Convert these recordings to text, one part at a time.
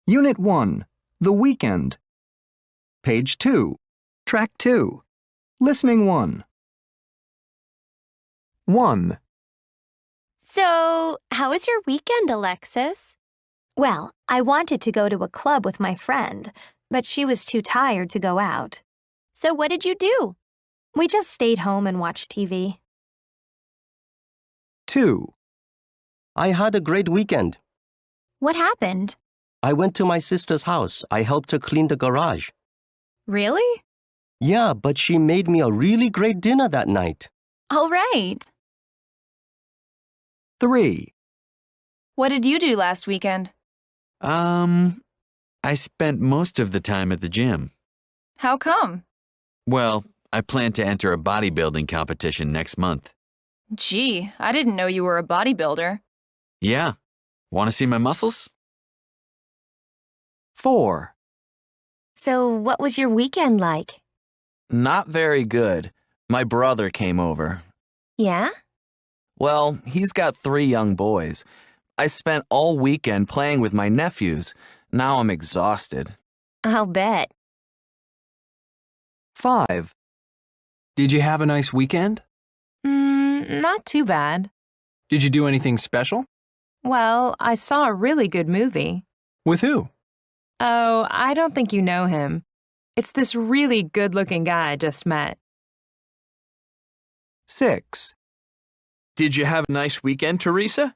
Unit 1, The Weekend. Page 2, Track 2, Listening 1. 1. So, how was your weekend, Alexis? Well, I wanted to go to a club with my friend, but she was too tired to go out. So what did you do? We just stayed home and watched TV. 2. I had a great weekend. What happened? I went to my sister's house. I helped her clean the garage. Really? Yeah, but she made me a really great dinner that night. All right. 3. What did you do last weekend? I spent most of the time at the gym. How come? Well, I plan to enter a bodybuilding competition next month. Gee, I didn't know you were a bodybuilder. Yeah. Want to see my muscles? 4. So, what was your weekend like? Not very good. My brother came over. Yeah? Well, he's got 3 young boys. I spent all weekend playing with my nephews. Now I'm exhausted. I'll bet. 5. Did you have a nice weekend? Not too bad. Did you do anything special? Well, I saw a really good movie. With who? Oh, I don't think you know him. It's this really good-looking guy I just met. 6. Did you have a nice weekend, Teresa?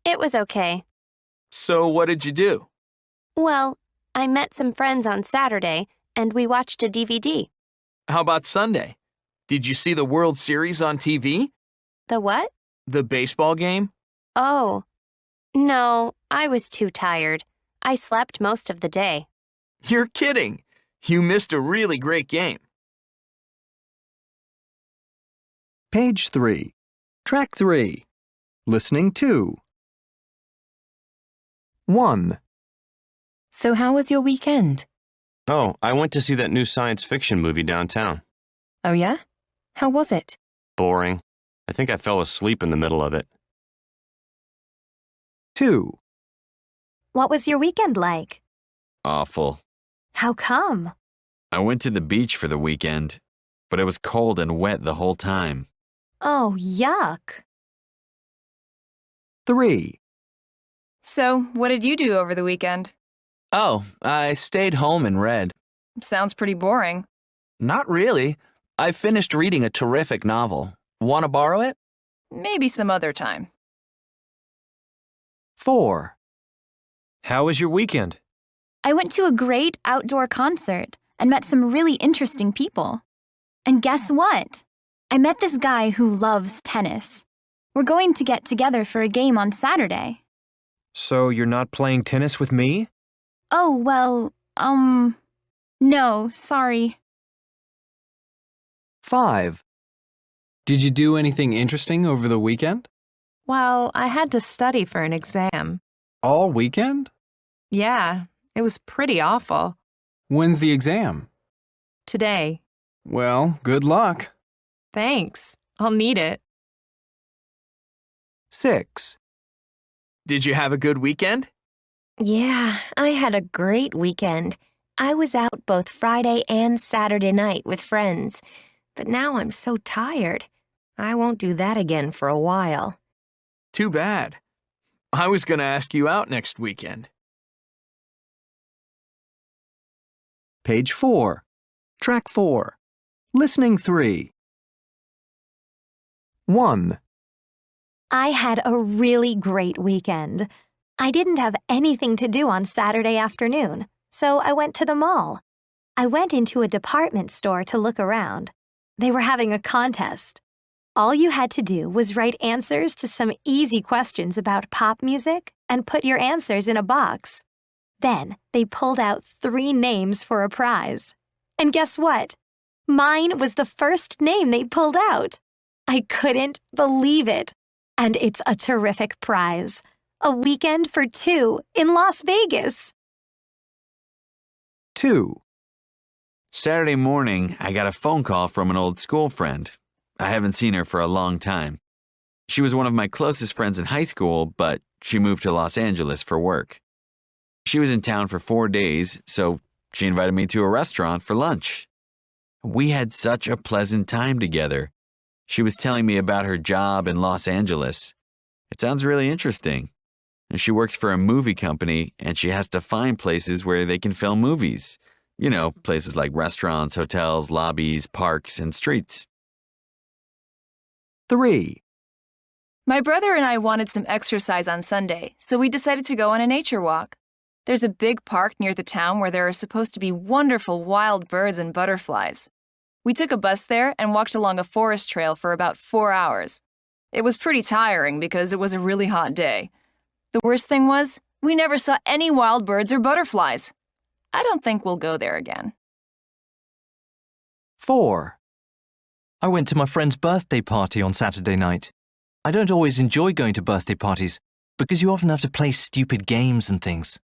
It was okay. So what did you do? Well, I met some friends on Saturday, and we watched a DVD. How about Sunday? Did you see the World Series on TV? The what? The baseball game? Oh. No, I was too tired. I slept most of the day. You're kidding. You missed a really great game. Page 3, Track 3, Listening 2. 1. So how was your weekend? Oh, I went to see that new science fiction movie downtown. Oh yeah? How was it? Boring. I think I fell asleep in the middle of it. 2. What was your weekend like? Awful. How come? I went to the beach for the weekend, but it was cold and wet the whole time. Oh, yuck. 3. So, what did you do over the weekend? Oh, I stayed home and read. Sounds pretty boring. Not really. I finished reading a terrific novel. Want to borrow it? Maybe some other time. 4. How was your weekend? I went to a great outdoor concert and met some really interesting people. And guess what? I met this guy who loves tennis. We're going to get together for a game on Saturday. So you're not playing tennis with me? Oh, well, no, sorry. 5. Did you do anything interesting over the weekend? Well, I had to study for an exam. All weekend? Yeah, it was pretty awful. When's the exam? Today. Well, good luck. Thanks. I'll need it. 6. Did you have a good weekend? Yeah, I had a great weekend. I was out both Friday and Saturday night with friends. But now I'm so tired. I won't do that again for a while. Too bad. I was going to ask you out next weekend. Page 4, Track 4, Listening 3. 1. I had a really great weekend. I didn't have anything to do on Saturday afternoon, so I went to the mall. I went into a department store to look around. They were having a contest. All you had to do was write answers to some easy questions about pop music and put your answers in a box. Then they pulled out 3 names for a prize. And guess what? Mine was the first name they pulled out. I couldn't believe it. And it's a terrific prize. A weekend for 2 in Las Vegas. 2. Saturday morning, I got a phone call from an old school friend. I haven't seen her for a long time. She was one of my closest friends in high school, but she moved to Los Angeles for work. She was in town for 4 days, so she invited me to a restaurant for lunch. We had such a pleasant time together. She was telling me about her job in Los Angeles. It sounds really interesting. And she works for a movie company, and she has to find places where they can film movies. You know, places like restaurants, hotels, lobbies, parks, and streets. 3. My brother and I wanted some exercise on Sunday, so we decided to go on a nature walk. There's a big park near the town where there are supposed to be wonderful wild birds and butterflies. We took a bus there and walked along a forest trail for about 4 hours. It was pretty tiring because it was a really hot day. The worst thing was, we never saw any wild birds or butterflies. I don't think we'll go there again. 4. I went to my friend's birthday party on Saturday night. I don't always enjoy going to birthday parties because you often have to play stupid games and things.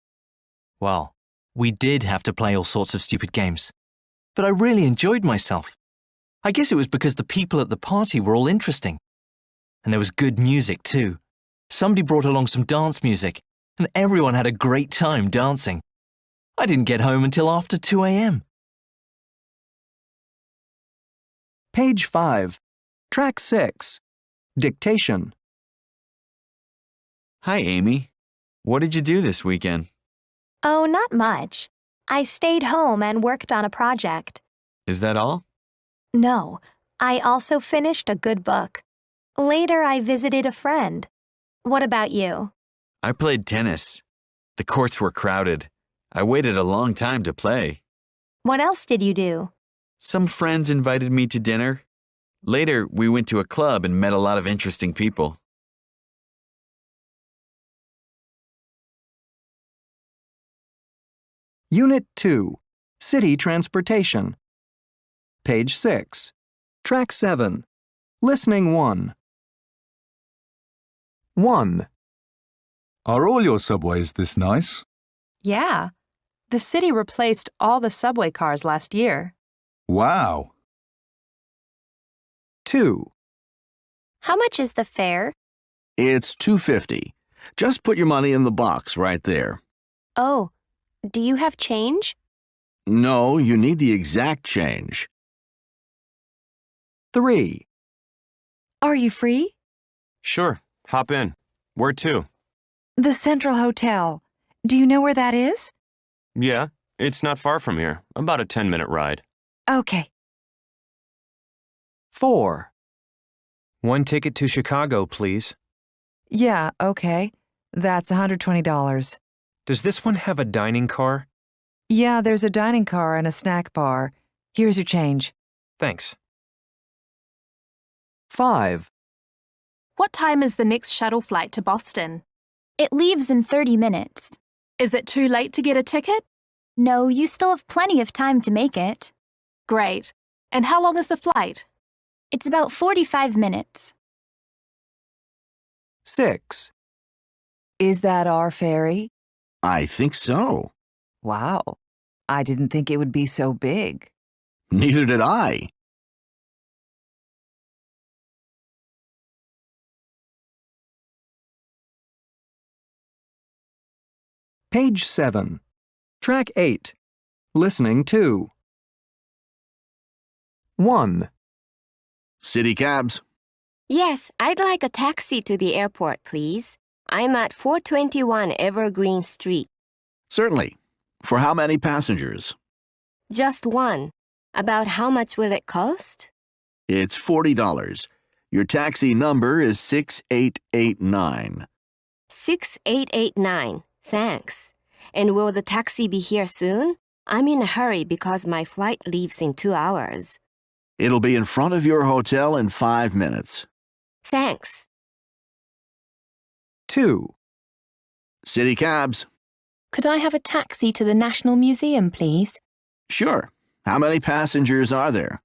Well, we did have to play all sorts of stupid games, but I really enjoyed myself. I guess it was because the people at the party were all interesting. And there was good music too. Somebody brought along some dance music, and everyone had a great time dancing. I didn't get home until after 2 a.m. Page 5. Track 6. Dictation. Hi, Amy. What did you do this weekend? Oh, not much. I stayed home and worked on a project. Is that all? No, I also finished a good book. Later, I visited a friend. What about you? I played tennis. The courts were crowded. I waited a long time to play. What else did you do? Some friends invited me to dinner. Later, we went to a club and met a lot of interesting people. Unit 2. City Transportation. Page 6. Track 7. Listening 1. 1. Are all your subways this nice? Yeah. The city replaced all the subway cars last year. Wow. 2. How much is the fare? It's $2.50. Just put your money in the box right there. Oh, do you have change? No, you need the exact change. 3. Are you free? Sure, hop in. Where to? The Central Hotel. Do you know where that is? Yeah, it's not far from here. About a 10-minute ride. Okay. 4. 1 ticket to Chicago, please. Yeah, okay. That's $120. Does this one have a dining car? Yeah, there's a dining car and a snack bar. Here's your change. Thanks. 5. What time is the next shuttle flight to Boston? It leaves in 30 minutes. Is it too late to get a ticket? No, you still have plenty of time to make it. Great. And how long is the flight? It's about 45 minutes. 6. Is that our ferry? I think so. Wow. I didn't think it would be so big. Neither did I. Page 7. Track 8. Listening 2. 1. City cabs. Yes, I'd like a taxi to the airport, please. I'm at 421 Evergreen Street. Certainly. For how many passengers? Just one. About how much will it cost? It's $40. Your taxi number is 6889. 6889. Thanks. And will the taxi be here soon? I'm in a hurry because my flight leaves in 2 hours. It'll be in front of your hotel in 5 minutes. Thanks. 2. City cabs. Could I have a taxi to the National Museum, please? Sure. How many passengers are there?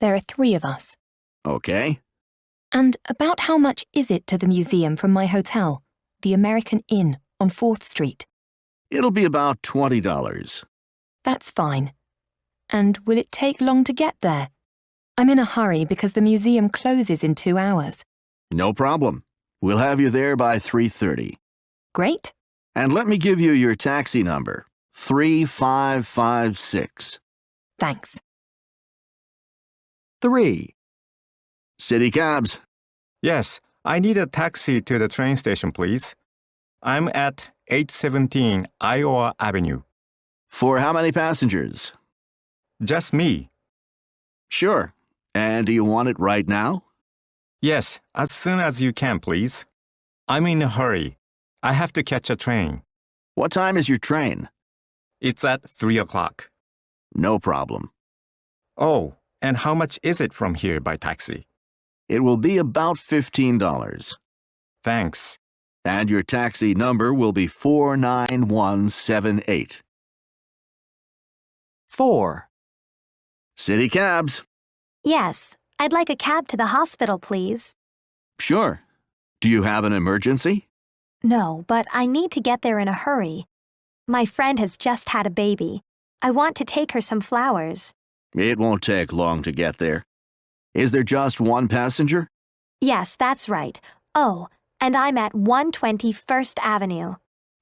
There are 3 of us. Okay. And about how much is it to the museum from my hotel, the American Inn on 4th Street? It'll be about $20. That's fine. And will it take long to get there? I'm in a hurry because the museum closes in 2 hours. No problem. We'll have you there by 3:30. Great. And let me give you your taxi number, 3556. Thanks. 3. City cabs. Yes, I need a taxi to the train station, please. I'm at 817 Iowa Avenue. For how many passengers? Just me. Sure. And do you want it right now? Yes, as soon as you can, please. I'm in a hurry. I have to catch a train. What time is your train? It's at 3 o'clock. No problem. Oh, and how much is it from here by taxi? It will be about $15. Thanks. And your taxi number will be 49178. 4. City cabs. Yes, I'd like a cab to the hospital, please. Sure. Do you have an emergency? No, but I need to get there in a hurry. My friend has just had a baby. I want to take her some flowers. It won't take long to get there. Is there just one passenger? Yes, that's right. Oh, and I'm at 120 First Avenue.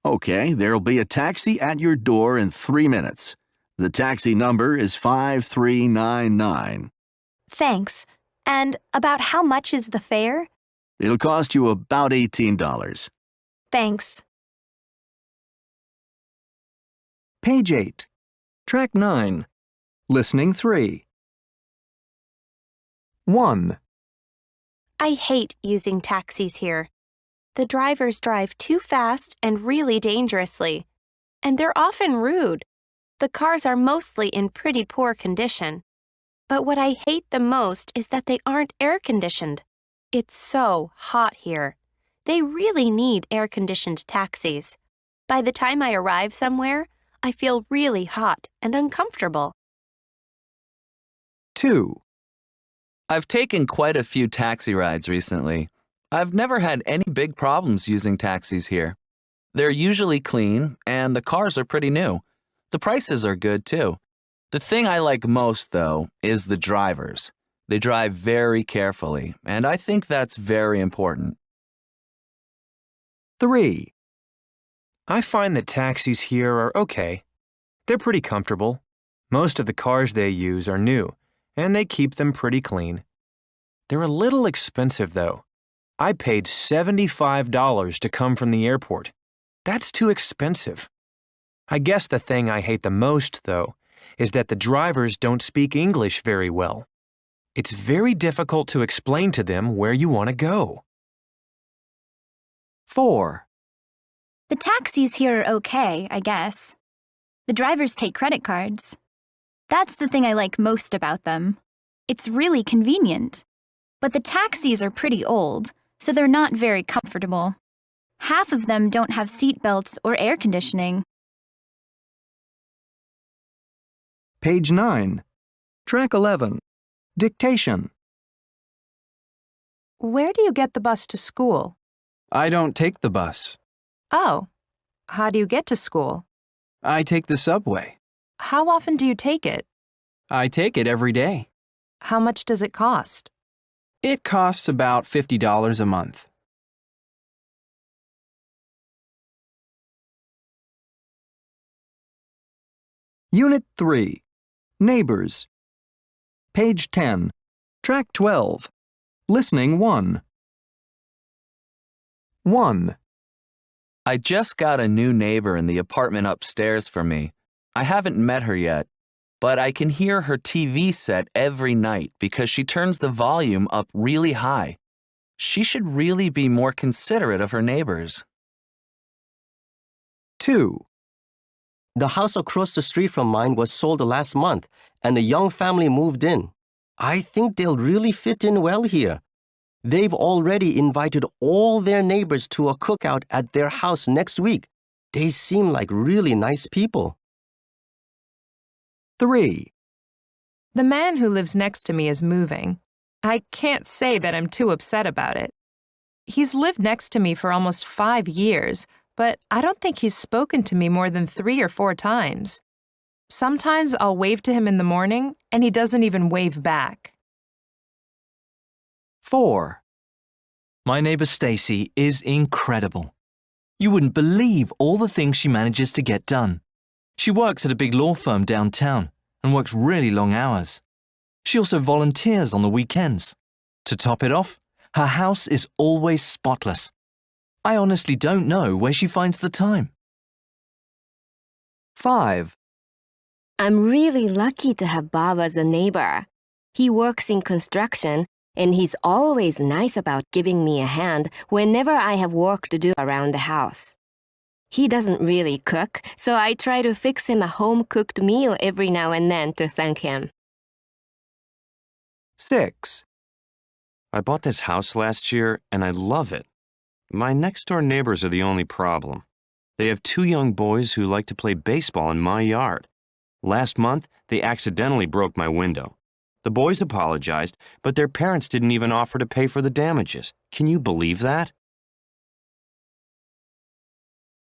Okay, there'll be a taxi at your door in 3 minutes. The taxi number is 5399. Thanks. And about how much is the fare? It'll cost you about $18. Thanks. Page 8. Track 9. Listening 3. 1. I hate using taxis here. The drivers drive too fast and really dangerously, and they're often rude. The cars are mostly in pretty poor condition. But what I hate the most is that they aren't air-conditioned. It's so hot here. They really need air-conditioned taxis. By the time I arrive somewhere, I feel really hot and uncomfortable. 2. I've taken quite a few taxi rides recently. I've never had any big problems using taxis here. They're usually clean, and the cars are pretty new. The prices are good, too. The thing I like most, though, is the drivers. They drive very carefully, and I think that's very important. 3. I find that taxis here are okay. They're pretty comfortable. Most of the cars they use are new, and they keep them pretty clean. They're a little expensive, though. I paid $75 to come from the airport. That's too expensive. I guess the thing I hate the most, though, is that the drivers don't speak English very well. It's very difficult to explain to them where you want to go. 4. The taxis here are okay, I guess. The drivers take credit cards. That's the thing I like most about them. It's really convenient. But the taxis are pretty old, so they're not very comfortable. Half of them don't have seat belts or air conditioning. Page 9. Track 11. Dictation. Where do you get the bus to school? I don't take the bus. Oh, how do you get to school? I take the subway. How often do you take it? I take it every day. How much does it cost? It costs about $50 a month. Unit 3. Neighbors. Page 10. Track 12. Listening 1. 1. I just got a new neighbor in the apartment upstairs from me. I haven't met her yet, but I can hear her TV set every night because she turns the volume up really high. She should really be more considerate of her neighbors. 2. The house across the street from mine was sold last month, and a young family moved in. I think they'll really fit in well here. They've already invited all their neighbors to a cookout at their house next week. They seem like really nice people. 3. The man who lives next to me is moving. I can't say that I'm too upset about it. He's lived next to me for almost 5 years, but I don't think he's spoken to me more than 3 or 4 times. Sometimes I'll wave to him in the morning, and he doesn't even wave back. 4. My neighbor Stacy is incredible. You wouldn't believe all the things she manages to get done. She works at a big law firm downtown and works really long hours. She also volunteers on the weekends. To top it off, her house is always spotless. I honestly don't know where she finds the time. 5. I'm really lucky to have Bob as a neighbor. He works in construction, and he's always nice about giving me a hand whenever I have work to do around the house. He doesn't really cook, so I try to fix him a home-cooked meal every now and then to thank him. 6. I bought this house last year, and I love it. My next-door neighbors are the only problem. They have 2 young boys who like to play baseball in my yard. Last month, they accidentally broke my window. The boys apologized, but their parents didn't even offer to pay for the damages. Can you believe that?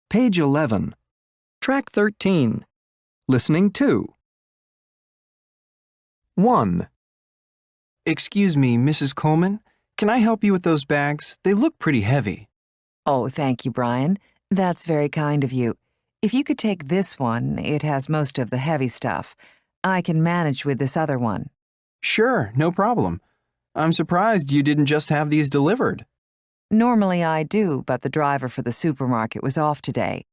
Page 11. Track 13. Listening 2. 1. Excuse me, Mrs. Coleman. Can I help you with those bags? They look pretty heavy. Oh, thank you, Brian. That's very kind of you. If you could take this one, it has most of the heavy stuff. I can manage with this other one. Sure, no problem. I'm surprised you didn't just have these delivered. Normally I do, but the driver for the supermarket was off today.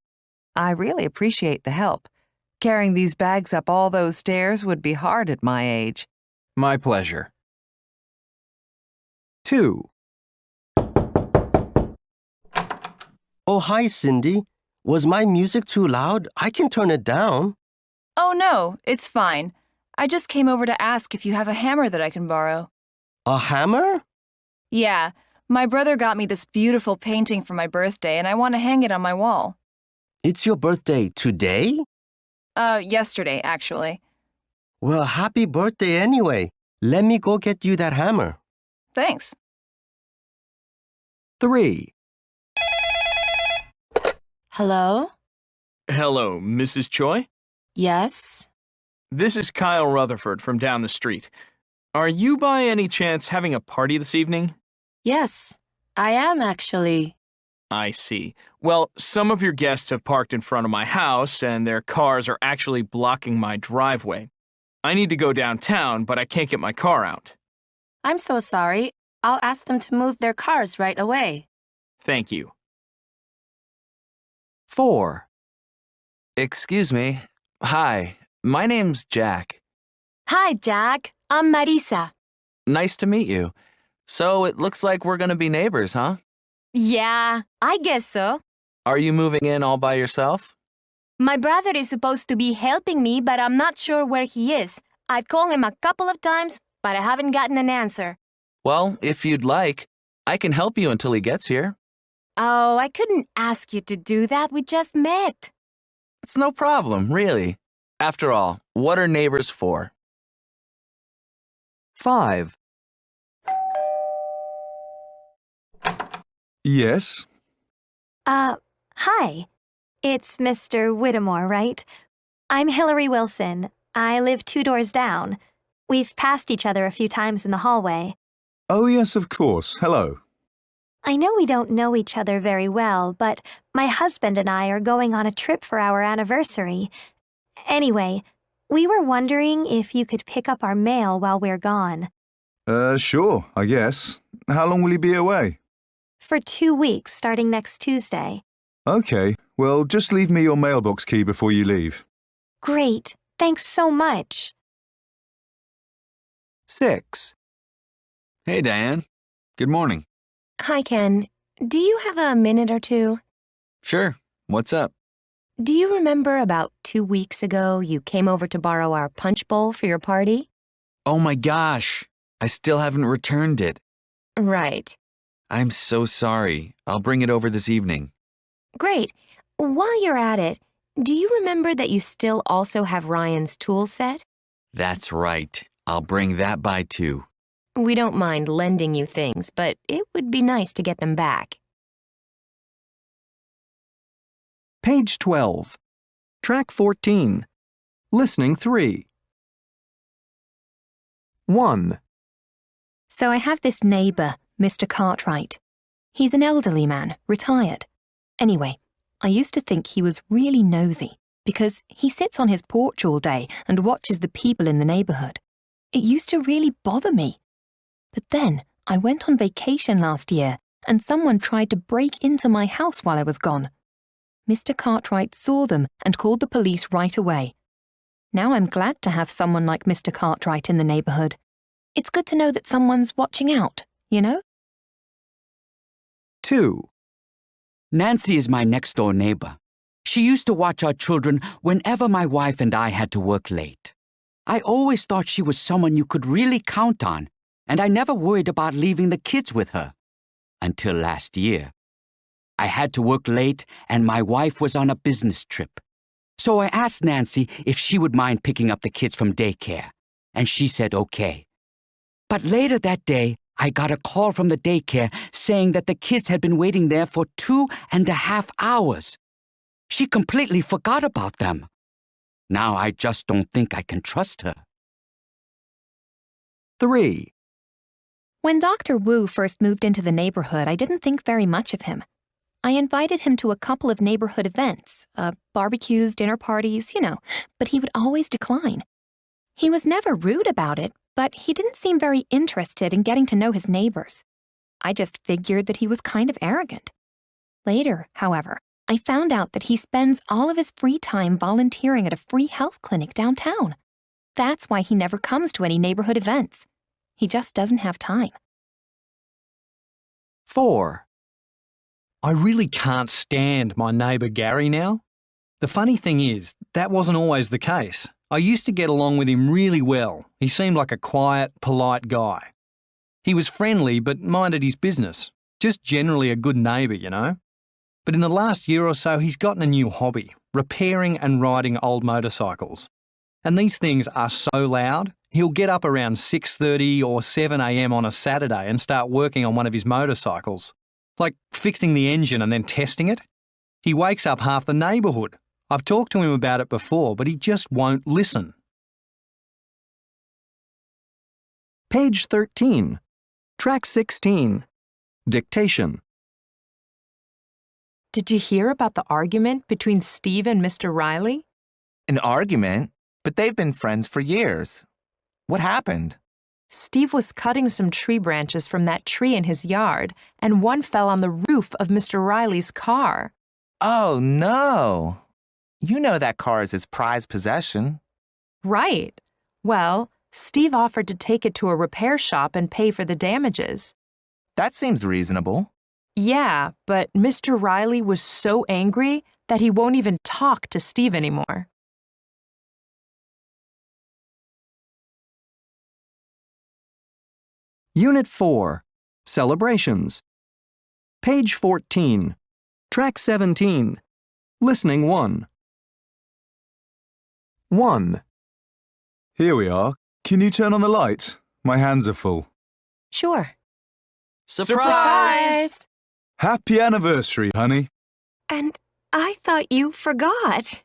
I really appreciate the help. Carrying these bags up all those stairs would be hard at my age. My pleasure. 2. Oh, hi, Cindy. Was my music too loud? I can turn it down. Oh, no, it's fine. I just came over to ask if you have a hammer that I can borrow. A hammer? Yeah, my brother got me this beautiful painting for my birthday, and I want to hang it on my wall. It's your birthday today? Yesterday, actually. Well, happy birthday anyway. Let me go get you that hammer. Thanks. 3. Hello? Hello, Mrs. Choi? Yes? This is Kyle Rutherford from down the street. Are you by any chance having a party this evening? Yes, I am actually. I see. Well, some of your guests have parked in front of my house, and their cars are actually blocking my driveway. I need to go downtown, but I can't get my car out. I'm so sorry. I'll ask them to move their cars right away. Thank you. 4. Excuse me. Hi, my name's Jack. Hi, Jack. I'm Marisa. Nice to meet you. So it looks like we're going to be neighbors, huh? Yeah, I guess so. Are you moving in all by yourself? My brother is supposed to be helping me, but I'm not sure where he is. I've called him a couple of times, but I haven't gotten an answer. Well, if you'd like, I can help you until he gets here. Oh, I couldn't ask you to do that. We just met. It's no problem, really. After all, what are neighbors for? 5. Yes? Hi. It's Mr. Whittemore, right? I'm Hillary Wilson. I live 2 doors down. We've passed each other a few times in the hallway. Oh, yes, of course. Hello. I know we don't know each other very well, but my husband and I are going on a trip for our anniversary. Anyway, we were wondering if you could pick up our mail while we're gone. Sure, I guess. How long will you be away? For 2 weeks, starting next Tuesday. Okay, well, just leave me your mailbox key before you leave. Great. Thanks so much. 6. Hey, Diane. Good morning. Hi, Ken. Do you have a minute or two? Sure. What's up? Do you remember about 2 weeks ago you came over to borrow our punch bowl for your party? Oh my gosh. I still haven't returned it. Right. I'm so sorry. I'll bring it over this evening. Great. While you're at it, do you remember that you still also have Ryan's tool set? That's right. I'll bring that by too. We don't mind lending you things, but it would be nice to get them back. Page 12. Track 14. Listening 3. 1. So I have this neighbour, Mr. Cartwright. He's an elderly man, retired. Anyway, I used to think he was really nosy because he sits on his porch all day and watches the people in the neighborhood. It used to really bother me. But then I went on vacation last year and someone tried to break into my house while I was gone. Mr. Cartwright saw them and called the police right away. Now I'm glad to have someone like Mr. Cartwright in the neighborhood. It's good to know that someone's watching out, you know? 2. Nancy is my next-door neighbor. She used to watch our children whenever my wife and I had to work late. I always thought she was someone you could really count on, and I never worried about leaving the kids with her. Until last year. I had to work late, and my wife was on a business trip. So I asked Nancy if she would mind picking up the kids from daycare, and she said okay. But later that day, I got a call from the daycare saying that the kids had been waiting there for 2.5 hours. She completely forgot about them. Now I just don't think I can trust her. 3. When Dr. Wu first moved into the neighborhood, I didn't think very much of him. I invited him to a couple of neighborhood events, barbecues, dinner parties, you know, but he would always decline. He was never rude about it, but he didn't seem very interested in getting to know his neighbors. I just figured that he was kind of arrogant. Later, however, I found out that he spends all of his free time volunteering at a free health clinic downtown. That's why he never comes to any neighborhood events. He just doesn't have time. 4. I really can't stand my neighbour Gary now. The funny thing is, that wasn't always the case. I used to get along with him really well. He seemed like a quiet, polite guy. He was friendly but minded his business. Just generally a good neighbour, you know. But in the last year or so, he's gotten a new hobby, repairing and riding old motorcycles. And these things are so loud, he'll get up around 6:30 or 7 a.m. on a Saturday and start working on one of his motorcycles, like fixing the engine and then testing it. He wakes up half the neighbourhood. I've talked to him about it before, but he just won't listen. Page 13. Track 16. Dictation. Did you hear about the argument between Steve and Mr. Riley? An argument? But they've been friends for years. What happened? Steve was cutting some tree branches from that tree in his yard, and one fell on the roof of Mr. Riley's car. Oh, no. You know that car is his prized possession. Right. Well, Steve offered to take it to a repair shop and pay for the damages. That seems reasonable. Yeah, but Mr. Riley was so angry that he won't even talk to Steve anymore. Unit 4. Celebrations. Page 14. Track 17. Listening 1. 1. Here we are. Can you turn on the light? My hands are full. Sure. Surprise! Happy anniversary, honey. And I thought you forgot.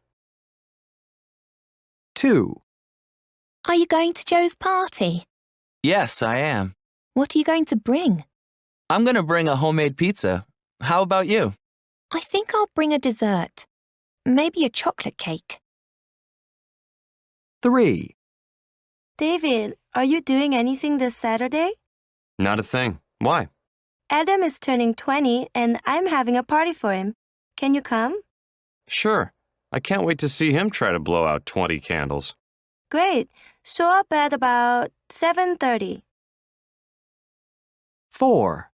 2. Are you going to Joe's party? Yes, I am. What are you going to bring? I'm going to bring a homemade pizza. How about you? I think I'll bring a dessert. Maybe a chocolate cake. 3. David, are you doing anything this Saturday? Not a thing. Why? Adam is turning 20 and I'm having a party for him. Can you come? Sure. I can't wait to see him try to blow out 20 candles. Great. Show up at about 7:30. 4.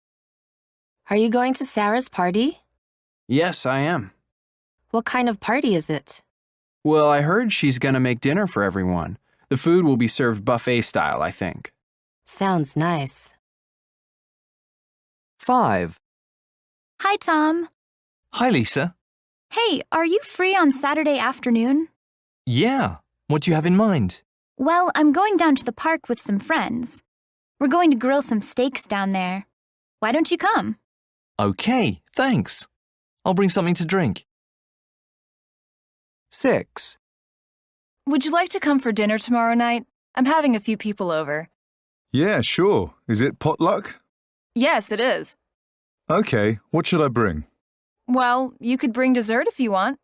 Are you going to Sarah's party? Yes, I am. What kind of party is it? Well, I heard she's gonna make dinner for everyone. The food will be served buffet style, I think. Sounds nice. 5. Hi, Tom. Hi, Lisa. Hey, are you free on Saturday afternoon? Yeah. What do you have in mind? Well, I'm going down to the park with some friends. We're going to grill some steaks down there. Why don't you come? Okay, thanks. I'll bring something to drink. 6. Would you like to come for dinner tomorrow night? I'm having a few people over. Yeah, sure. Is it potluck? Yes, it is. Okay, what should I bring? Well, you could bring dessert if you want.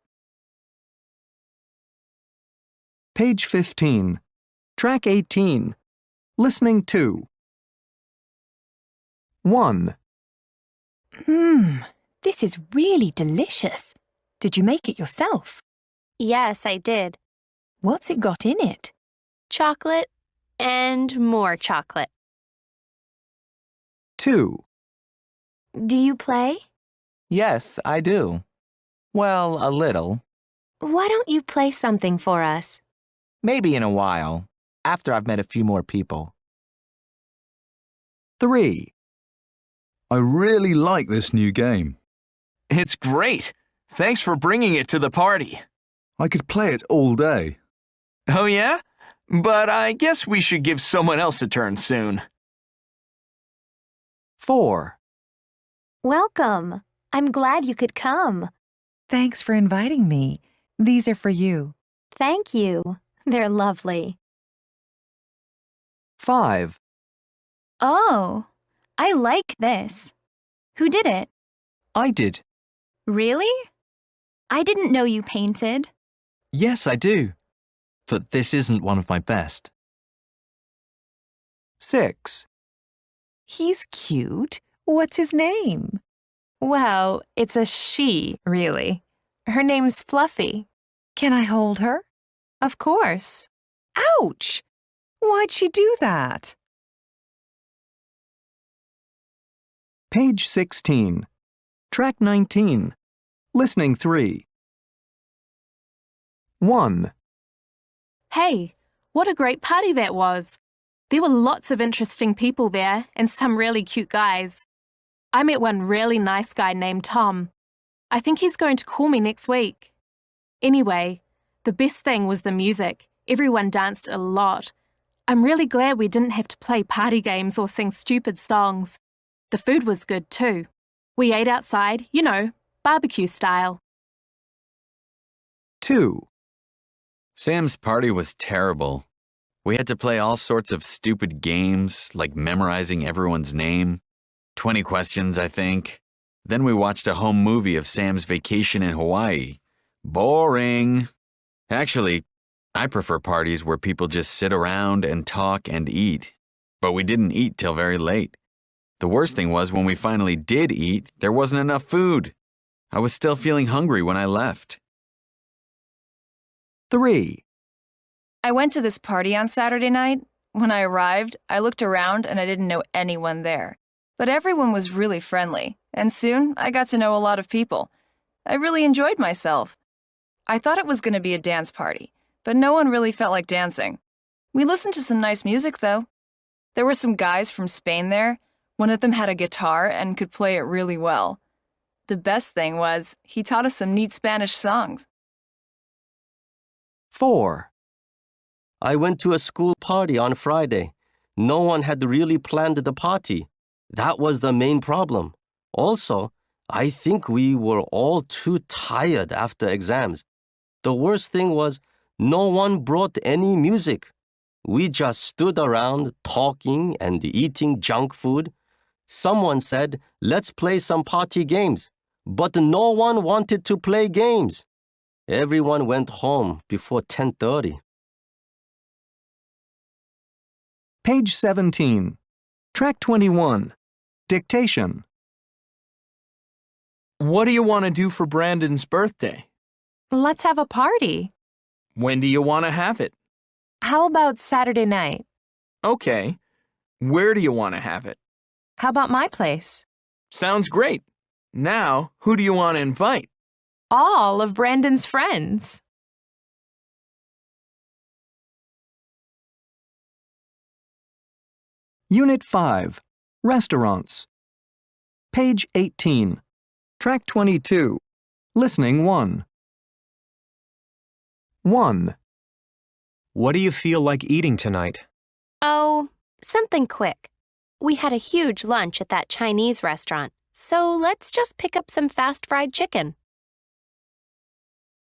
Page 15. Track 18. Listening 2. 1. This is really delicious. Did you make it yourself? Yes, I did. What's it got in it? Chocolate and more chocolate. 2. Do you play? Yes, I do. Well, a little. Why don't you play something for us? Maybe in a while, after I've met a few more people. 3. I really like this new game. It's great. Thanks for bringing it to the party. I could play it all day. Oh, yeah? But I guess we should give someone else a turn soon. 4. Welcome. I'm glad you could come. Thanks for inviting me. These are for you. Thank you. They're lovely. 5. Oh, I like this. Who did it? I did. Really? I didn't know you painted. Yes, I do. But this isn't one of my best. 6. He's cute. What's his name? Well, it's a she, really. Her name's Fluffy. Can I hold her? Of course. Ouch! Why'd she do that? Page 16. Track 19. Listening 3. 1. Hey, what a great party that was. There were lots of interesting people there and some really cute guys. I met one really nice guy named Tom. I think he's going to call me next week. Anyway, the best thing was the music. Everyone danced a lot. I'm really glad we didn't have to play party games or sing stupid songs. The food was good too. We ate outside, you know, barbecue style. 2. Sam's party was terrible. We had to play all sorts of stupid games, like memorizing everyone's name. 20 questions, I think. Then we watched a home movie of Sam's vacation in Hawaii. Boring. Actually, I prefer parties where people just sit around and talk and eat. But we didn't eat till very late. The worst thing was when we finally did eat, there wasn't enough food. I was still feeling hungry when I left. 3. I went to this party on Saturday night. When I arrived, I looked around and I didn't know anyone there. But everyone was really friendly, and soon I got to know a lot of people. I really enjoyed myself. I thought it was going to be a dance party, but no one really felt like dancing. We listened to some nice music, though. There were some guys from Spain there. One of them had a guitar and could play it really well. The best thing was, he taught us some neat Spanish songs. 4. I went to a school party on Friday. No one had really planned the party. That was the main problem. Also, I think we were all too tired after exams. The worst thing was, no one brought any music. We just stood around talking and eating junk food. Someone said, let's play some party games. But no one wanted to play games. Everyone went home before 10:30. Page 17. Track 21. Dictation. What do you want to do for Brandon's birthday? Let's have a party. When do you want to have it? How about Saturday night? Okay. Where do you want to have it? How about my place? Sounds great. Now, who do you want to invite? All of Brandon's friends. Unit 5. Restaurants. Page 18. Track 22. Listening 1. 1. What do you feel like eating tonight? Oh, something quick. We had a huge lunch at that Chinese restaurant, so let's just pick up some fast fried chicken.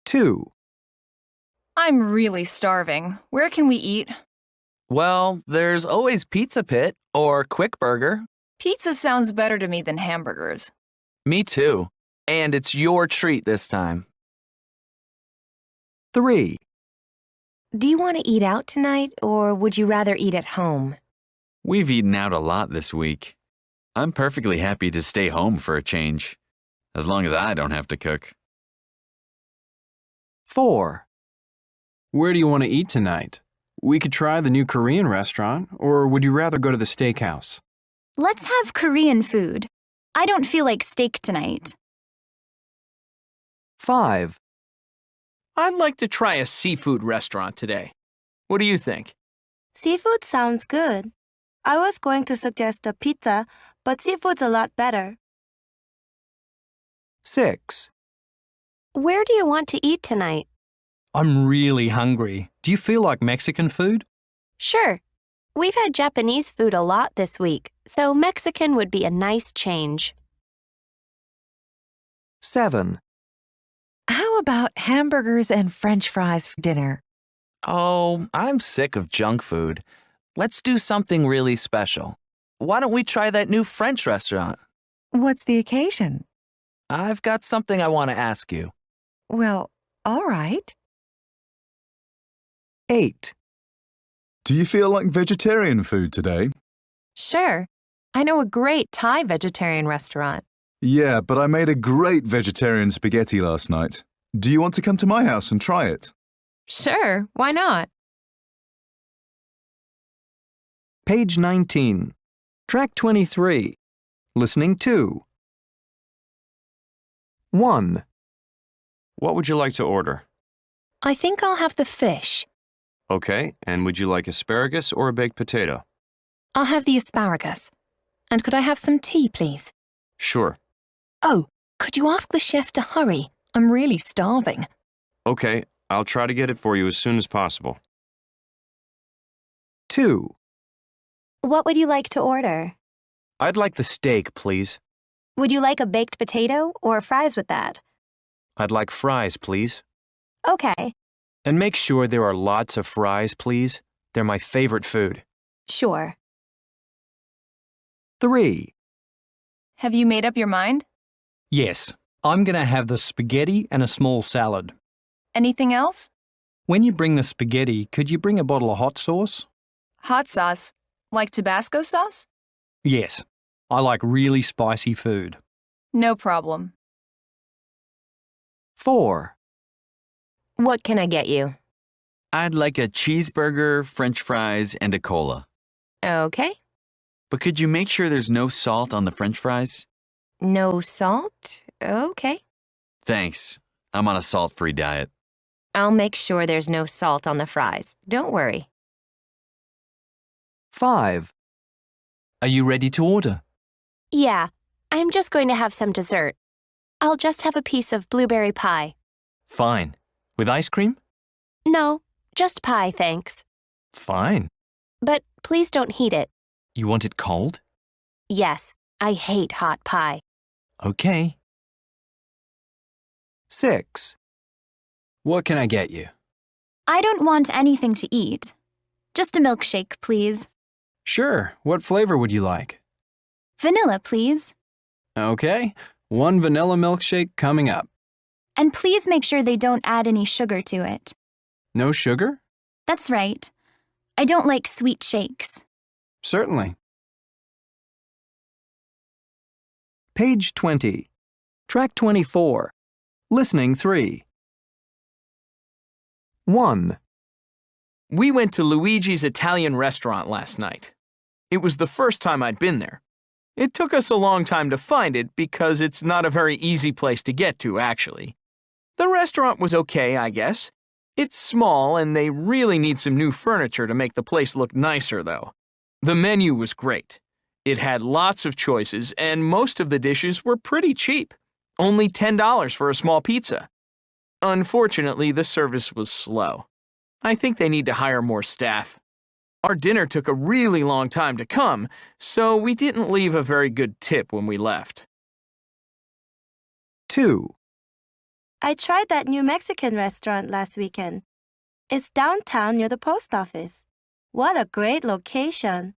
2. I'm really starving. Where can we eat? Well, there's always Pizza Pit or Quick Burger. Pizza sounds better to me than hamburgers. Me too. And it's your treat this time. 3. Do you want to eat out tonight, or would you rather eat at home? We've eaten out a lot this week. I'm perfectly happy to stay home for a change, as long as I don't have to cook. 4. Where do you want to eat tonight? We could try the new Korean restaurant, or would you rather go to the steakhouse? Let's have Korean food. I don't feel like steak tonight. 5. I'd like to try a seafood restaurant today. What do you think? Seafood sounds good. I was going to suggest a pizza, but seafood's a lot better. 6. Where do you want to eat tonight? I'm really hungry. Do you feel like Mexican food? Sure. We've had Japanese food a lot this week, so Mexican would be a nice change. 7. How about hamburgers and French fries for dinner? Oh, I'm sick of junk food. Let's do something really special. Why don't we try that new French restaurant? What's the occasion? I've got something I want to ask you. Well, all right. 8. Do you feel like vegetarian food today? Sure. I know a great Thai vegetarian restaurant. Yeah, but I made a great vegetarian spaghetti last night. Do you want to come to my house and try it? Sure, why not? Page 19. Track 23. Listening 2. 1. What would you like to order? I think I'll have the fish. Okay, and would you like asparagus or a baked potato? I'll have the asparagus. And could I have some tea, please? Sure. Oh, could you ask the chef to hurry? I'm really starving. Okay, I'll try to get it for you as soon as possible. 2. What would you like to order? I'd like the steak, please. Would you like a baked potato or fries with that? I'd like fries, please. Okay, And make sure there are lots of fries, please. They're my favorite food. sure. 3. Have you made up your mind? Yes, I'm going to have the spaghetti and a small salad. Anything else? When you bring the spaghetti, could you bring a bottle of hot sauce? Hot sauce? Like Tabasco sauce? Yes, I like really spicy food. No problem. 4. What can I get you? I'd like a cheeseburger, French fries, and a cola. Okay. But could you make sure there's no salt on the French fries? No salt? Okay. Thanks. I'm on a salt-free diet. I'll make sure there's no salt on the fries. Don't worry. 5. Are you ready to order? Yeah, I'm just going to have some dessert. I'll just have a piece of blueberry pie. Fine. With ice cream? No, just pie, thanks. Fine. But please don't heat it. You want it cold? Yes, I hate hot pie. Okay. 6. What can I get you? I don't want anything to eat. Just a milkshake, please. Sure. What flavor would you like? Vanilla, please. Okay. 1 vanilla milkshake coming up. And please make sure they don't add any sugar to it. No sugar? That's right. I don't like sweet shakes. Certainly. Page 20. Track 24. Listening 3. 1. We went to Luigi's Italian restaurant last night. It was the first time I'd been there. It took us a long time to find it because it's not a very easy place to get to, actually. The restaurant was okay, I guess. It's small and they really need some new furniture to make the place look nicer, though. The menu was great. It had lots of choices and most of the dishes were pretty cheap. Only $10 for a small pizza. Unfortunately, the service was slow. I think they need to hire more staff. Our dinner took a really long time to come, so we didn't leave a very good tip when we left. 2. I tried that new Mexican restaurant last weekend. It's downtown near the post office. What a great location.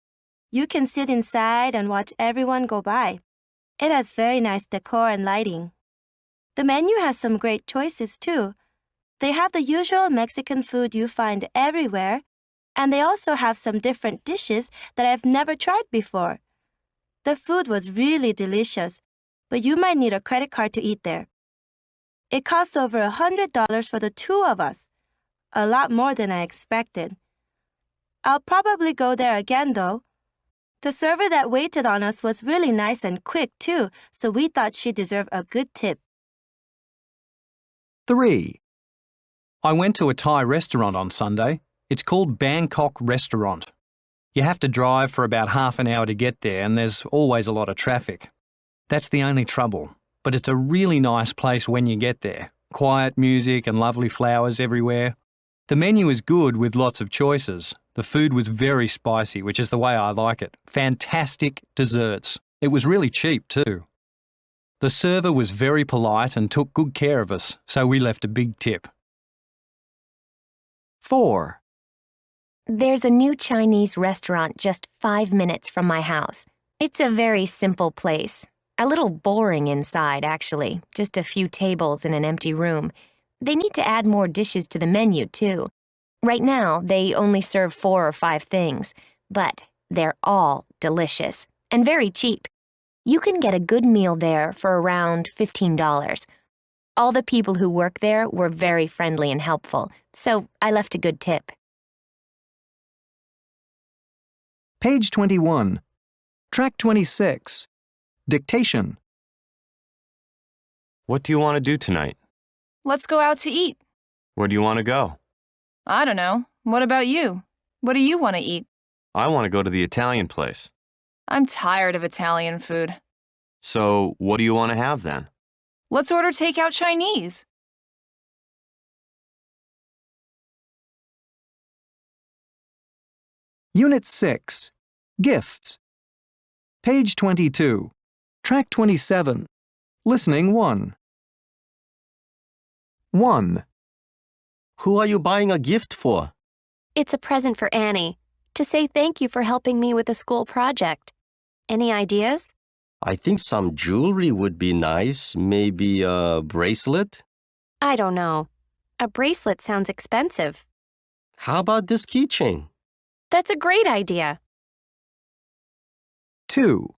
You can sit inside and watch everyone go by. It has very nice decor and lighting. The menu has some great choices, too. They have the usual Mexican food you find everywhere, and they also have some different dishes that I've never tried before. The food was really delicious, but you might need a credit card to eat there. It costs over $100 for the two of us, a lot more than I expected. I'll probably go there again, though. The server that waited on us was really nice and quick, too, so we thought she deserved a good tip. 3. I went to a Thai restaurant on Sunday. It's called Bangkok Restaurant. You have to drive for about half an hour to get there, and there's always a lot of traffic. That's the only trouble, but it's a really nice place when you get there. Quiet music and lovely flowers everywhere. The menu is good with lots of choices. The food was very spicy, which is the way I like it. Fantastic desserts. It was really cheap too. The server was very polite and took good care of us, so we left a big tip. 4. There's a new Chinese restaurant just 5 minutes from my house. It's a very simple place. A little boring inside, actually. Just a few tables in an empty room. They need to add more dishes to the menu, too. Right now, they only serve 4 or 5 things, but they're all delicious and very cheap. You can get a good meal there for around $15. All the people who work there were very friendly and helpful, so I left a good tip. Page 21. Track 26. Dictation. What do you want to do tonight? Let's go out to eat. Where do you want to go? I don't know. What about you? What do you want to eat? I want to go to the Italian place. I'm tired of Italian food. So, what do you want to have then? Let's order takeout Chinese. Unit 6. Gifts. Page 22. Track 27. Listening 1. 1. Who are you buying a gift for? It's a present for Annie, to say thank you for helping me with the school project. Any ideas? I think some jewelry would be nice. Maybe a bracelet? I don't know. A bracelet sounds expensive. How about this keychain? That's a great idea. 2.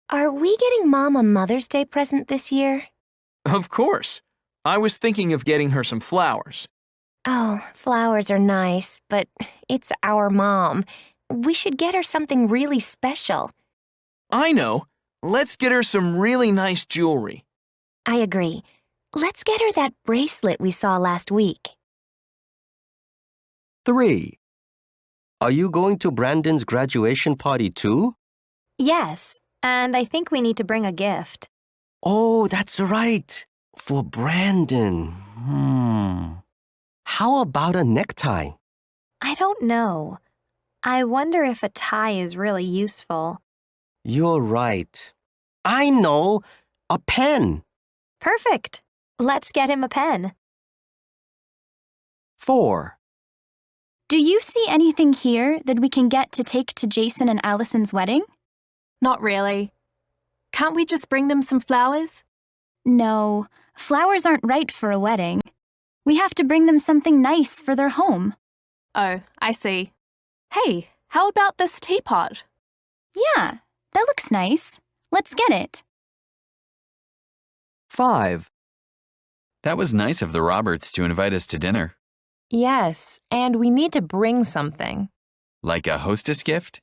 Are we getting Mom a Mother's Day present this year? Of course. I was thinking of getting her some flowers. Oh, flowers are nice, but it's our mom. We should get her something really special. I know. Let's get her some really nice jewelry. I agree. Let's get her that bracelet we saw last week. 3. Are you going to Brandon's graduation party too? Yes, and I think we need to bring a gift. Oh, that's right. For Brandon. How about a necktie? I don't know. I wonder if a tie is really useful. You're right. I know. A pen. Perfect. Let's get him a pen. 4. Do you see anything here that we can get to take to Jason and Allison's wedding? Not really. Can't we just bring them some flowers? No, flowers aren't right for a wedding. We have to bring them something nice for their home. Oh, I see. Hey, how about this teapot? Yeah, that looks nice. Let's get it. 5. That was nice of the Roberts to invite us to dinner. Yes, and we need to bring something. Like a hostess gift?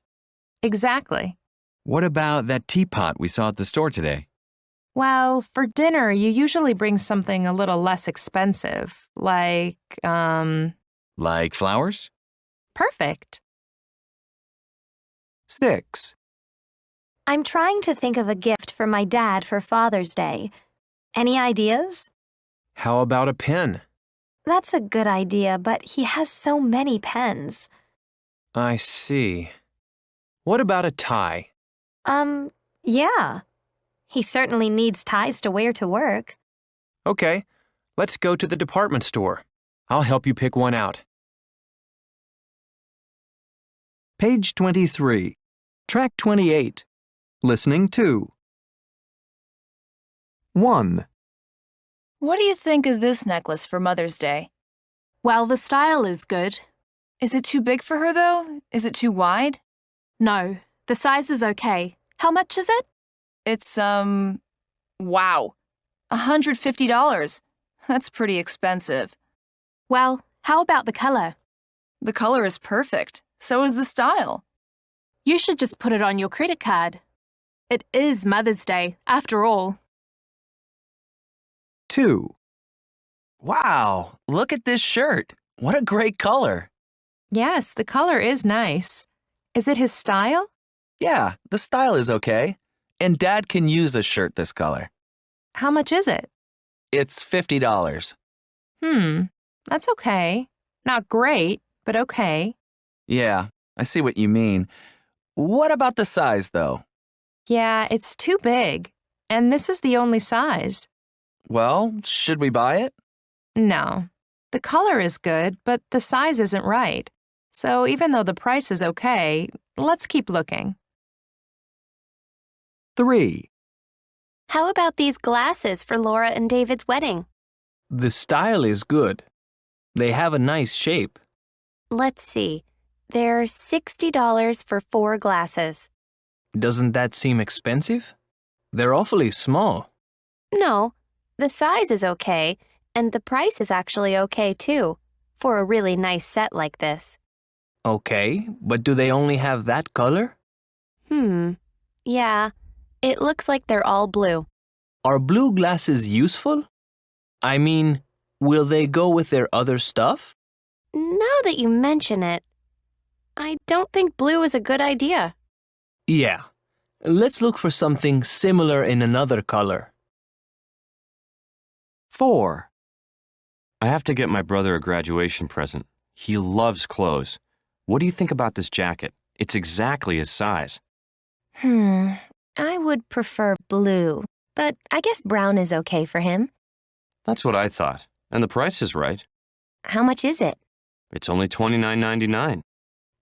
Exactly. What about that teapot we saw at the store today? Well, for dinner, you usually bring something a little less expensive, like, Like flowers? Perfect. 6. I'm trying to think of a gift for my dad for Father's Day. Any ideas? How about a pen? That's a good idea, but he has so many pens. I see. What about a tie? Yeah. He certainly needs ties to wear to work. Okay, let's go to the department store. I'll help you pick one out. Page 23. Track 28. Listening 2. 1. What do you think of this necklace for Mother's Day? Well, the style is good. Is it too big for her, though? Is it too wide? No, the size is okay. How much is it? It's, wow. $150. That's pretty expensive. Well, how about the color? The color is perfect. So is the style. You should just put it on your credit card. It is Mother's Day, after all. 2. Wow, look at this shirt. What a great color. Yes, the color is nice. Is it his style? Yeah, the style is okay. And Dad can use a shirt this color. How much is it? It's $50. That's okay. Not great, but okay. Yeah, I see what you mean. What about the size, though? Yeah, it's too big. And this is the only size. Well, should we buy it? No. The color is good, but the size isn't right. So even though the price is okay, let's keep looking. 3. How about these glasses for Laura and David's wedding? The style is good. They have a nice shape. Let's see. They're $60 for 4 glasses. Doesn't that seem expensive? They're awfully small. No, the size is okay, and the price is actually okay too, for a really nice set like this. Okay, but do they only have that color? Yeah, it looks like they're all blue. Are blue glasses useful? I mean, will they go with their other stuff? Now that you mention it, I don't think blue is a good idea. Yeah. Let's look for something similar in another color. 4. I have to get my brother a graduation present. He loves clothes. What do you think about this jacket? It's exactly his size. I would prefer blue, but I guess brown is okay for him. That's what I thought. And the price is right. How much is it? It's only $29.99.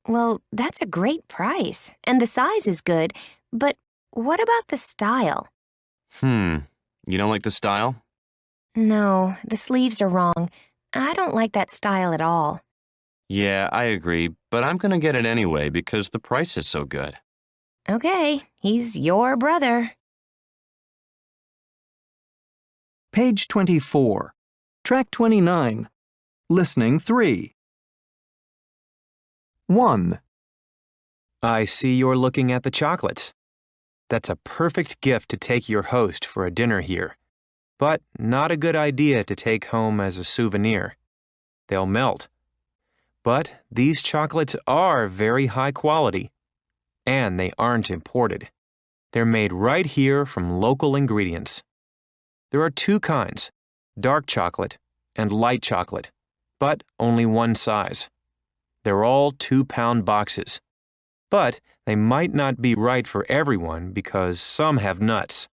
Well, that's a great price, and the size is good, but what about the style? You don't like the style? No, the sleeves are wrong. I don't like that style at all. Yeah, I agree, but I'm gonna get it anyway because the price is so good. Okay, he's your brother. Page 24. Track 29. Listening 3. 1. I see you're looking at the chocolates. That's a perfect gift to take your host for a dinner here, but not a good idea to take home as a souvenir. They'll melt. But these chocolates are very high quality, and they aren't imported. They're made right here from local ingredients. There are 2 kinds, dark chocolate and light chocolate, but only one size. They're all 2-pound boxes. But they might not be right for everyone because some have nuts.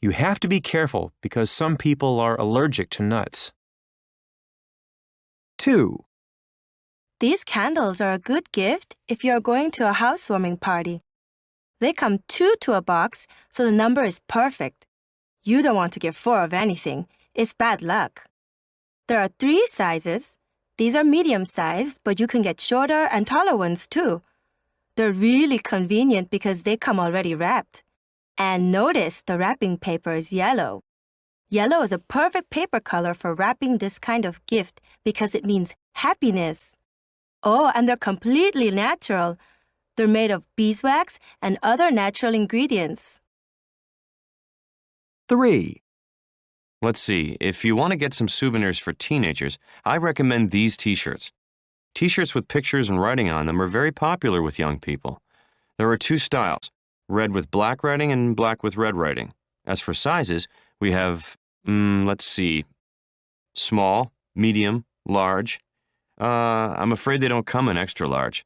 You have to be careful because some people are allergic to nuts. 2. These candles are a good gift if you're going to a housewarming party. They come 2 to a box, so the number is perfect. You don't want to get 4 of anything. It's bad luck. There are 3 sizes. These are medium-sized, but you can get shorter and taller ones too. They're really convenient because they come already wrapped. And notice the wrapping paper is yellow. Yellow is a perfect paper color for wrapping this kind of gift because it means happiness. Oh, and they're completely natural. They're made of beeswax and other natural ingredients. 3. Let's see, if you want to get some souvenirs for teenagers, I recommend these t-shirts. T-shirts with pictures and writing on them are very popular with young people. There are 2 styles, red with black writing and black with red writing. As for sizes, we have, let's see, small, medium, large. I'm afraid they don't come in extra large.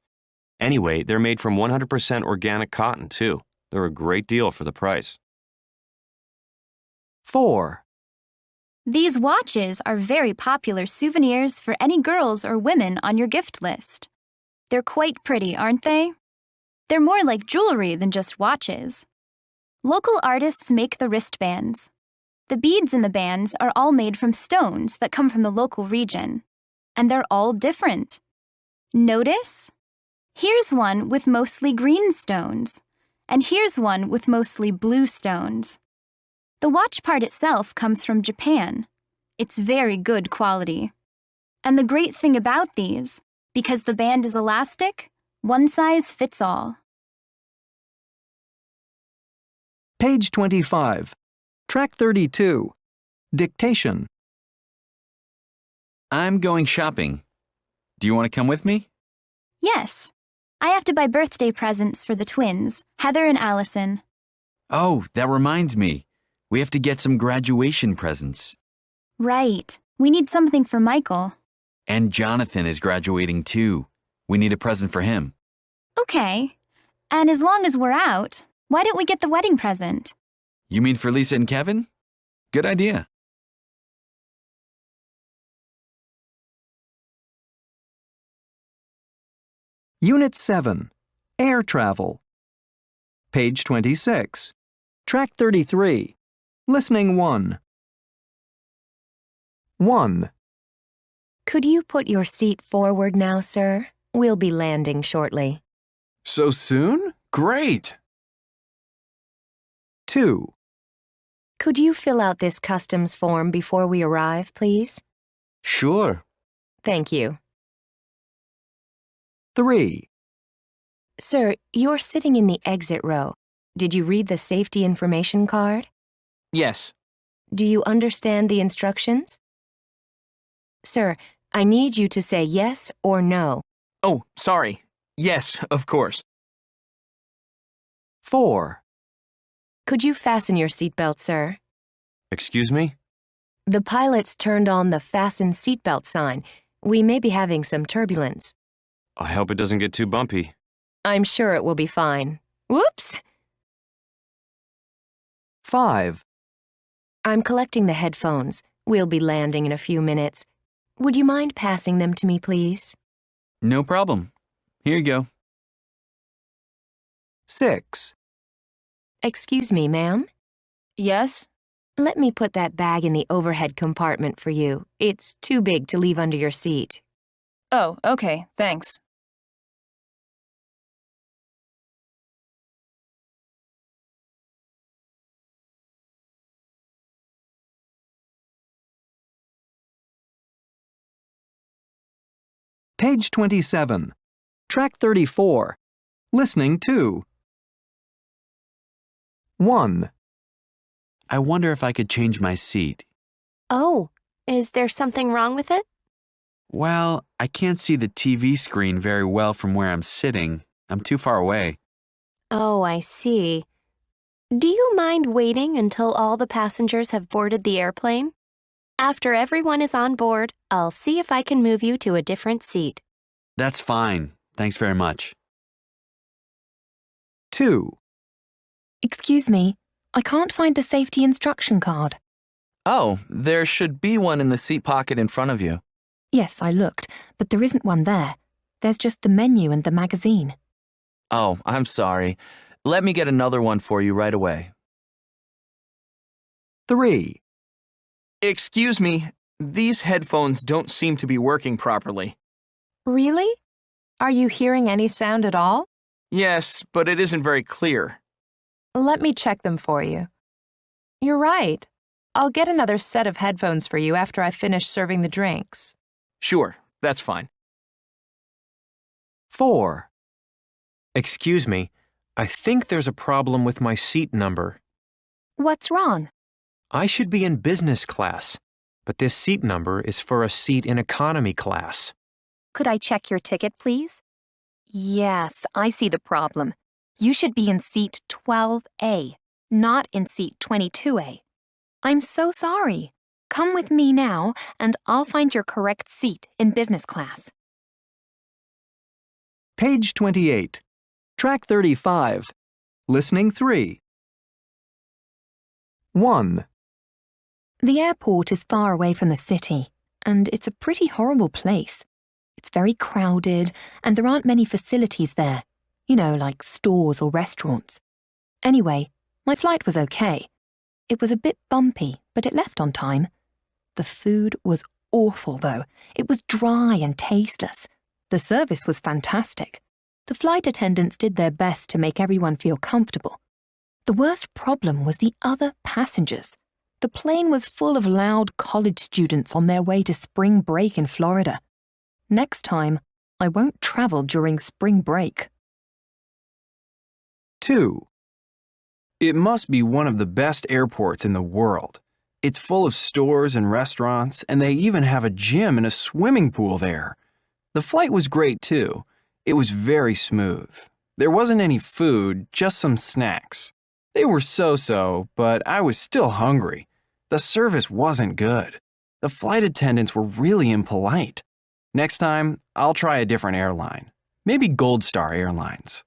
Anyway, they're made from 100% organic cotton, too. They're a great deal for the price. 4. These watches are very popular souvenirs for any girls or women on your gift list. They're quite pretty, aren't they? They're more like jewelry than just watches. Local artists make the wristbands. The beads in the bands are all made from stones that come from the local region. And they're all different. Notice? Here's one with mostly green stones. And here's one with mostly blue stones. The watch part itself comes from Japan. It's very good quality. And the great thing about these, because the band is elastic, one size fits all. Page 25. Track 32. Dictation. I'm going shopping. Do you want to come with me? Yes. I have to buy birthday presents for the twins, Heather and Allison. Oh, that reminds me. We have to get some graduation presents. Right. We need something for Michael. And Jonathan is graduating too. We need a present for him. Okay. And as long as we're out, why don't we get the wedding present? You mean for Lisa and Kevin? Good idea. Unit 7. Air Travel. Page 26. Track 33. Listening 1. 1. Could you put your seat forward now, sir? We'll be landing shortly. So soon? Great! 2. Could you fill out this customs form before we arrive, please? Sure. Thank you. 3. Sir, you're sitting in the exit row. Did you read the safety information card? Yes. Do you understand the instructions? Sir, I need you to say yes or no. Oh, sorry. Yes, of course. 4. Could you fasten your seatbelt, sir? Excuse me? The pilots turned on the fasten seatbelt sign. We may be having some turbulence. I hope it doesn't get too bumpy. I'm sure it will be fine. Whoops! 5. I'm collecting the headphones. We'll be landing in a few minutes. Would you mind passing them to me, please? No problem. Here you go. 6. Excuse me, ma'am? Yes? Let me put that bag in the overhead compartment for you. It's too big to leave under your seat. Oh, okay, thanks. Page 27. Track 34. Listening 2. 1. I wonder if I could change my seat. Oh, is there something wrong with it? Well, I can't see the TV screen very well from where I'm sitting. I'm too far away. Oh, I see. Do you mind waiting until all the passengers have boarded the airplane? After everyone is on board, I'll see if I can move you to a different seat. That's fine. Thanks very much. 2. Excuse me, I can't find the safety instruction card. Oh, there should be one in the seat pocket in front of you. Yes, I looked, but there isn't one there. There's just the menu and the magazine. Oh, I'm sorry. Let me get another one for you right away. 3. Excuse me, these headphones don't seem to be working properly. Really? Are you hearing any sound at all? Yes, but it isn't very clear. Let me check them for you. You're right. I'll get another set of headphones for you after I finish serving the drinks. Sure, that's fine. 4. Excuse me, I think there's a problem with my seat number. What's wrong? I should be in business class, but this seat number is for a seat in economy class. Could I check your ticket, please? Yes, I see the problem. You should be in seat 12A, not in seat 22A. I'm so sorry. Come with me now, and I'll find your correct seat in business class. Page 28. Track 35. Listening 3. 1. The airport is far away from the city, and it's a pretty horrible place. It's very crowded, and there aren't many facilities there. You know, like stores or restaurants. Anyway, my flight was okay. It was a bit bumpy, but it left on time. The food was awful, though. It was dry and tasteless. The service was fantastic. The flight attendants did their best to make everyone feel comfortable. The worst problem was the other passengers. The plane was full of loud college students on their way to spring break in Florida. Next time, I won't travel during spring break. 2. It must be one of the best airports in the world. It's full of stores and restaurants, and they even have a gym and a swimming pool there. The flight was great, too. It was very smooth. There wasn't any food, just some snacks. They were so-so, but I was still hungry. The service wasn't good. The flight attendants were really impolite. Next time, I'll try a different airline. Maybe Gold Star Airlines.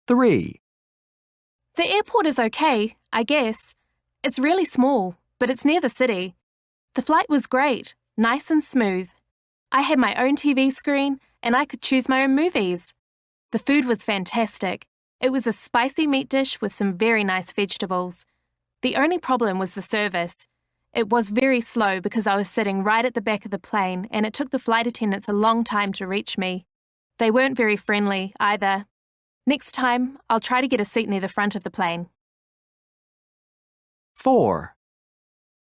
3. The airport is okay, I guess. It's really small, but it's near the city. The flight was great, nice and smooth. I had my own TV screen and I could choose my own movies. The food was fantastic. It was a spicy meat dish with some very nice vegetables. The only problem was the service. It was very slow because I was sitting right at the back of the plane and it took the flight attendants a long time to reach me. They weren't very friendly either. Next time, I'll try to get a seat near the front of the plane. 4.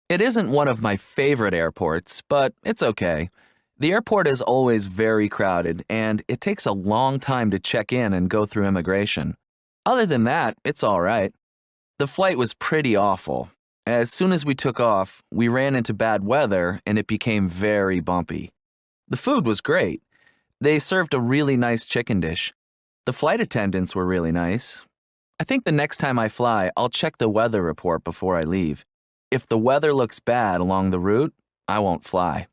It isn't one of my favorite airports, but it's okay. The airport is always very crowded, and it takes a long time to check in and go through immigration. Other than that, it's all right. The flight was pretty awful. As soon as we took off, we ran into bad weather, and it became very bumpy. The food was great. They served a really nice chicken dish. The flight attendants were really nice. I think the next time I fly, I'll check the weather report before I leave. If the weather looks bad along the route, I won't fly.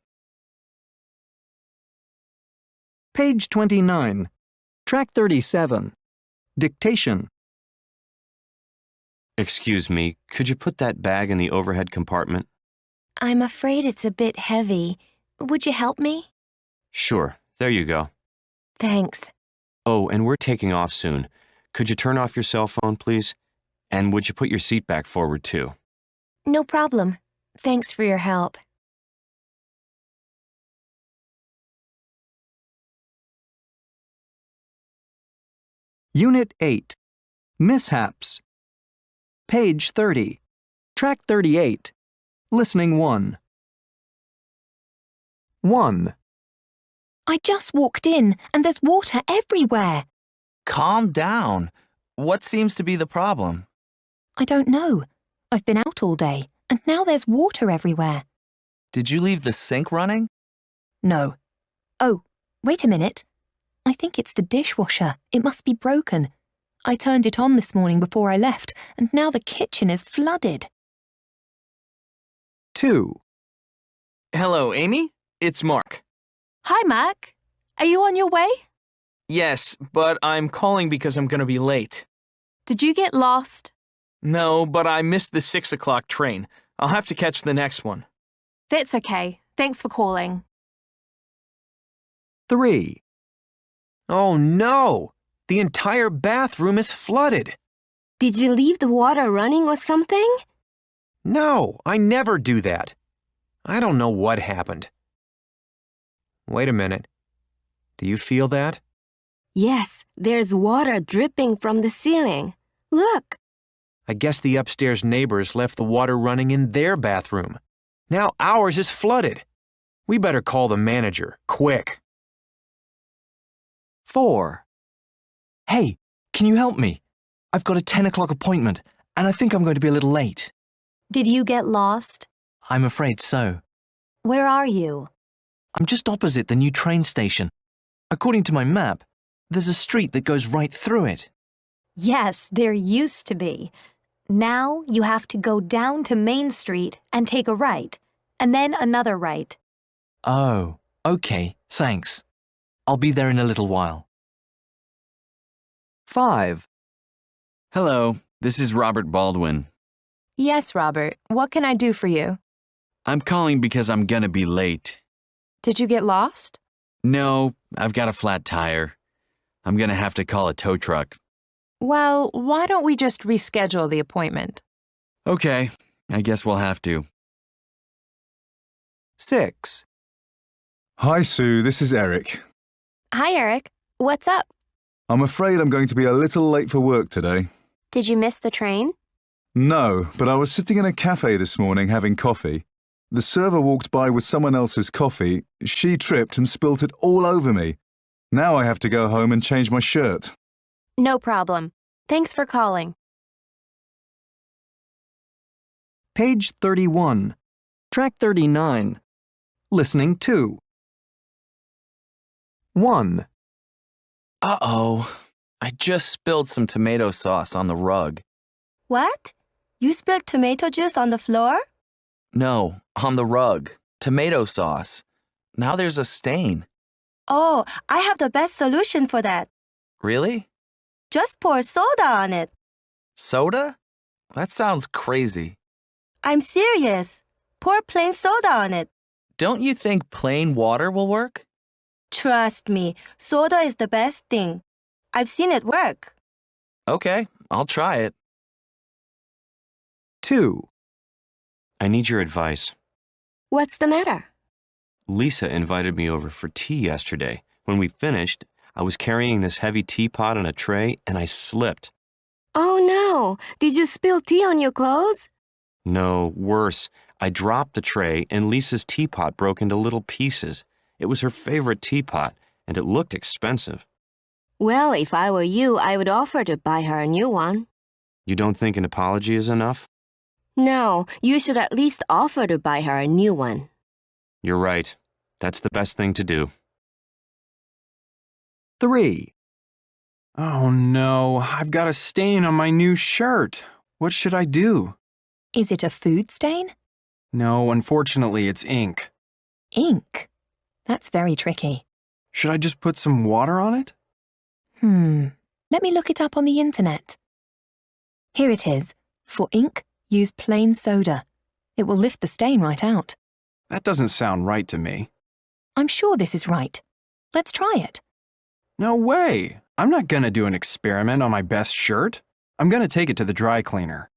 Page 29. Track 37. Dictation. Excuse me, could you put that bag in the overhead compartment? I'm afraid it's a bit heavy. Would you help me? Sure, there you go. Thanks. Oh, and we're taking off soon. Could you turn off your cell phone, please? And would you put your seat back forward, too? No problem. Thanks for your help. Unit 8. Mishaps. Page 30. Track 38. Listening 1. 1. I just walked in, and there's water everywhere. Calm down. What seems to be the problem? I don't know. I've been out all day, and now there's water everywhere. Did you leave the sink running? No. Oh, wait a minute. I think it's the dishwasher. It must be broken. I turned it on this morning before I left, and now the kitchen is flooded. 2. Hello, Amy. It's Mark. Hi, Mark. Are you on your way? Yes, but I'm calling because I'm going to be late. Did you get lost? No, but I missed the 6 o'clock train. I'll have to catch the next one. That's okay. Thanks for calling. 3. Oh no! The entire bathroom is flooded. Did you leave the water running or something? No, I never do that. I don't know what happened. Wait a minute. Do you feel that? Yes, there's water dripping from the ceiling. Look. I guess the upstairs neighbors left the water running in their bathroom. Now ours is flooded. We better call the manager, quick. 4. Hey, can you help me? I've got a 10 o'clock appointment, and I think I'm going to be a little late. Did you get lost? I'm afraid so. Where are you? I'm just opposite the new train station. According to my map, there's a street that goes right through it. Yes, there used to be. Now you have to go down to Main Street and take a right, and then another right. Oh, okay, thanks. I'll be there in a little while. 5. Hello, this is Robert Baldwin. Yes, Robert. What can I do for you? I'm calling because I'm gonna be late. Did you get lost? No, I've got a flat tire. I'm gonna have to call a tow truck. Well, why don't we just reschedule the appointment? Okay, I guess we'll have to. 6. Hi, Sue, this is Eric. Hi, Eric. What's up? I'm afraid I'm going to be a little late for work today. Did you miss the train? No, but I was sitting in a cafe this morning having coffee. The server walked by with someone else's coffee. She tripped and spilt it all over me. Now I have to go home and change my shirt. No problem. Thanks for calling. Page 31. Track 39. Listening 2. 1. Uh-oh. I just spilled some tomato sauce on the rug. What? You spilled tomato juice on the floor? No, on the rug. Tomato sauce. Now there's a stain. Oh, I have the best solution for that. Really? Just pour soda on it. Soda? That sounds crazy. I'm serious. Pour plain soda on it. Don't you think plain water will work? Trust me, soda is the best thing. I've seen it work. Okay, I'll try it. 2. I need your advice. What's the matter? Lisa invited me over for tea yesterday. When we finished, I was carrying this heavy teapot on a tray and I slipped. Oh no! Did you spill tea on your clothes? No, worse. I dropped the tray and Lisa's teapot broke into little pieces. It was her favorite teapot and it looked expensive. Well, if I were you, I would offer to buy her a new one. You don't think an apology is enough? No, you should at least offer to buy her a new one. You're right. That's the best thing to do. 3. Oh no, I've got a stain on my new shirt. What should I do? Is it a food stain? No, unfortunately, it's ink. Ink? That's very tricky. Should I just put some water on it? Let me look it up on the internet. Here it is. For ink, use plain soda. It will lift the stain right out. That doesn't sound right to me. I'm sure this is right. Let's try it. No way. I'm not gonna do an experiment on my best shirt. I'm gonna take it to the dry cleaner.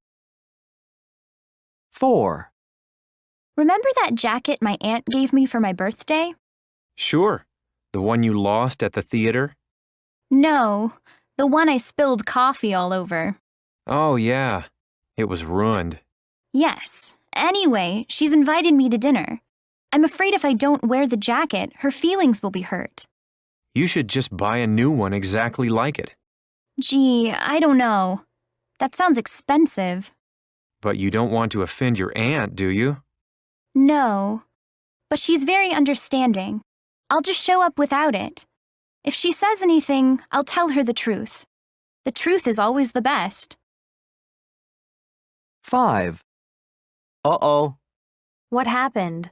4. Remember that jacket my aunt gave me for my birthday? Sure. The one you lost at the theater? No, the one I spilled coffee all over. Oh, yeah. It was ruined. Yes. Anyway, she's invited me to dinner. I'm afraid if I don't wear the jacket, her feelings will be hurt. You should just buy a new one exactly like it. Gee, I don't know. That sounds expensive. But you don't want to offend your aunt, do you? No. But she's very understanding. I'll just show up without it. If she says anything, I'll tell her the truth. The truth is always the best. 5. Uh-oh. What happened?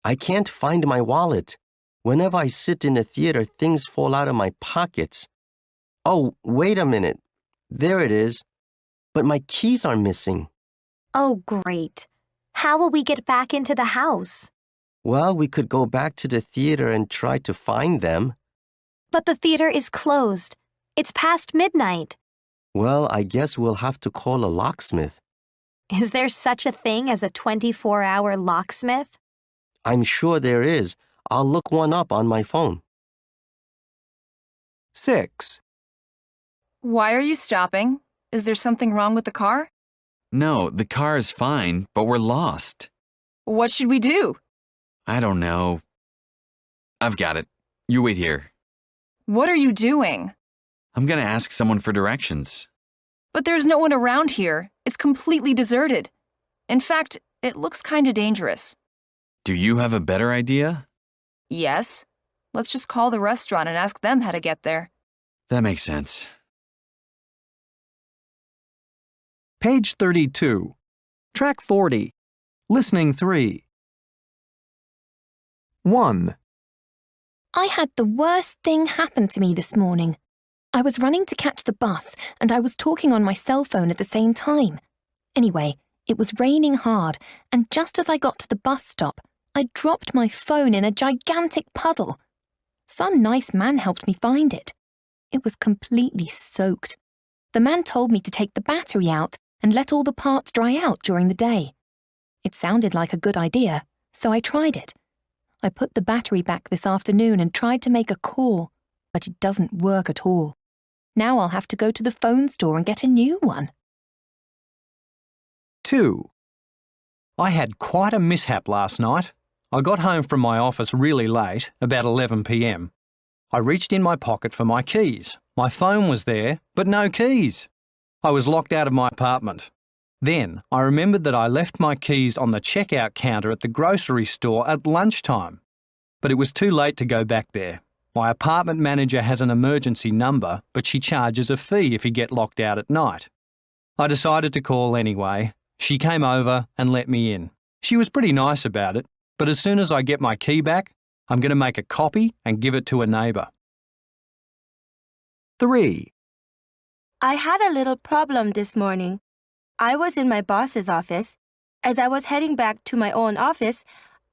I can't find my wallet. Whenever I sit in a theater, things fall out of my pockets. Oh, wait a minute. There it is. But my keys are missing. Oh, great. How will we get back into the house? Well, we could go back to the theater and try to find them. But the theater is closed. It's past midnight. Well, I guess we'll have to call a locksmith. Is there such a thing as a 24-hour locksmith? I'm sure there is. I'll look one up on my phone. 6. Why are you stopping? Is there something wrong with the car? No, the car is fine, but we're lost. What should we do? I don't know. I've got it. You wait here. What are you doing? I'm gonna ask someone for directions. But there's no one around here. It's completely deserted. In fact, it looks kinda dangerous. Do you have a better idea? Yes. Let's just call the restaurant and ask them how to get there. That makes sense. Page 32. Track 40. Listening 3. 1. I had the worst thing happen to me this morning. I was running to catch the bus and I was talking on my cell phone at the same time. Anyway, it was raining hard and just as I got to the bus stop, I dropped my phone in a gigantic puddle. Some nice man helped me find it. It was completely soaked. The man told me to take the battery out and let all the parts dry out during the day. It sounded like a good idea, so I tried it. I put the battery back this afternoon and tried to make a call, but it doesn't work at all. Now I'll have to go to the phone store and get a new one. 2. I had quite a mishap last night. I got home from my office really late, about 11 p.m. I reached in my pocket for my keys. My phone was there, but no keys. I was locked out of my apartment. Then I remembered that I left my keys on the checkout counter at the grocery store at lunchtime. But it was too late to go back there. My apartment manager has an emergency number, but she charges a fee if you get locked out at night. I decided to call anyway. She came over and let me in. She was pretty nice about it, but as soon as I get my key back, I'm going to make a copy and give it to a neighbour. 3. I had a little problem this morning. I was in my boss's office. As I was heading back to my own office,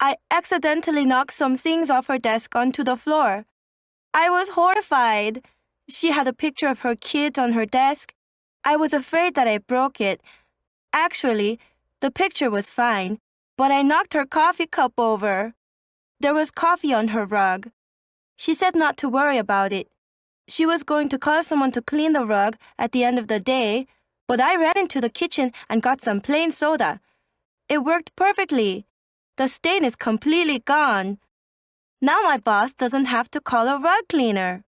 I accidentally knocked some things off her desk onto the floor. I was horrified. She had a picture of her kids on her desk. I was afraid that I broke it. Actually, the picture was fine, but I knocked her coffee cup over. There was coffee on her rug. She said not to worry about it. She was going to call someone to clean the rug at the end of the day, but I ran into the kitchen and got some plain soda. It worked perfectly. The stain is completely gone. Now my boss doesn't have to call a rug cleaner.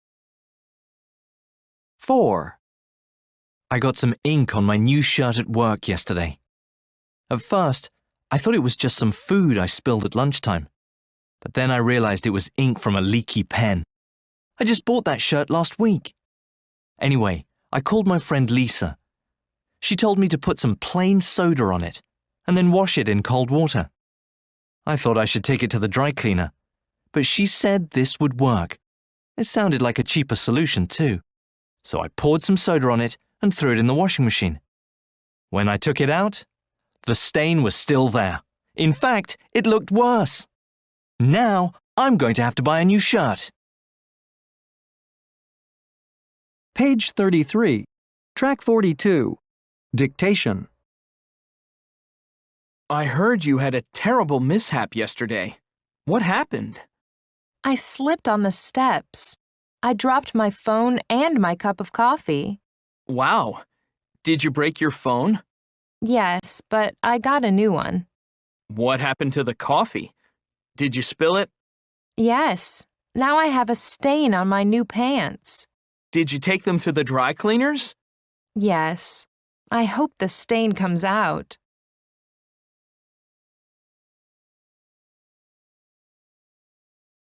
4. I got some ink on my new shirt at work yesterday. At first, I thought it was just some food I spilled at lunchtime. But then I realized it was ink from a leaky pen. I just bought that shirt last week. Anyway, I called my friend Lisa. She told me to put some plain soda on it and then wash it in cold water. I thought I should take it to the dry cleaner, but she said this would work. It sounded like a cheaper solution too. So I poured some soda on it and threw it in the washing machine. When I took it out, the stain was still there. In fact, it looked worse. Now I'm going to have to buy a new shirt. Page 33. Track 42. Dictation. I heard you had a terrible mishap yesterday. What happened? I slipped on the steps. I dropped my phone and my cup of coffee. Wow. Did you break your phone? Yes, but I got a new one. What happened to the coffee? Did you spill it? Yes. Now I have a stain on my new pants. Did you take them to the dry cleaners? Yes. I hope the stain comes out.